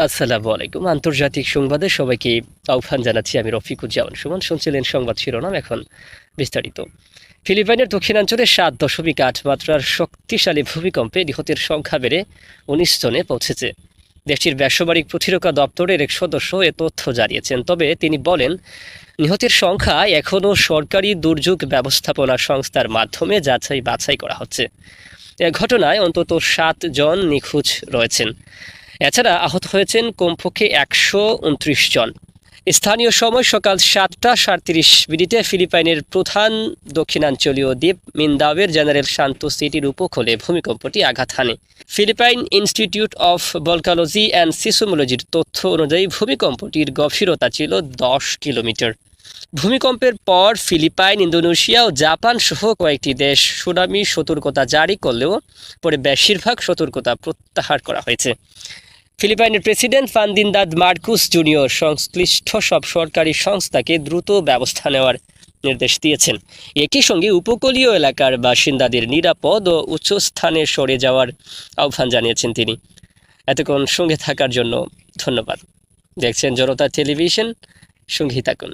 আসসালামু আলাইকুম। আন্তর্জাতিক সংবাদে সবাইকে আহ্বান জানাচ্ছি। আমি রফিকুজ্জামান সুমন। শুনছিলেন সংবাদ শিরোনাম, এখন বিস্তারিত। ফিলিপাইনের দক্ষিণাঞ্চলে ৭.৮ মাত্রার শক্তিশালী ভূমিকম্পে নিহতের সংখ্যা বেড়ে ১৯ জনে পৌঁছেছে। দেশটির বেসামরিক প্রতিরক্ষা দপ্তরের এক সদস্য এ তথ্য জানিয়েছেন। তবে তিনি বলেন, নিহতের সংখ্যা এখনও সরকারি দুর্যোগ ব্যবস্থাপনা সংস্থার মাধ্যমে যাচাই বাছাই করা হচ্ছে। এ ঘটনায় অন্তত ৭ জন নিখোঁজ রয়েছেন। এছাড়া আহত হয়েছেন কমপক্ষে ১২৯ জন। স্থানীয় সময় সকাল ৭টা ৩৭ ফিলিপাইনের প্রধান দক্ষিণাঞ্চলীয় দ্বীপ মিন্দাওয়ের জেনারেল শান্ত সিটির উপকূলে ভূমিকম্পটি আঘাত হানে। Philippine Institute of Volcanology and সিসমোলজির তথ্য অনুযায়ী ভূমিকম্পটির গভীরতা ছিল ১০ কিলোমিটার। ভূমিকম্পের পর ফিলিপাইন, ইন্দোনেশিয়া ও জাপান সহ কয়েকটি দেশ সুনামি সতর্কতা জারি করলেও পরে বেশিরভাগ সতর্কতা প্রত্যাহার করা হয়েছে। ফিলিপাইনের প্রেসিডেন্ট ফার্দিনান্দ মার্কোস জুনিয়র সংশ্লিষ্ট সব সরকারি সংস্থাকে দ্রুত ব্যবস্থা নেওয়ার নির্দেশ দিয়েছেন। একই সঙ্গে উপকূলীয় এলাকার বাসিন্দাদের নিরাপদ ও উচ্চ স্থানে সরে যাওয়ার আহ্বান জানিয়েছেন তিনি। এতক্ষণ সঙ্গে থাকার জন্য ধন্যবাদ। দেখছেন জনতা টেলিভিশন, সঙ্গী থাকুন।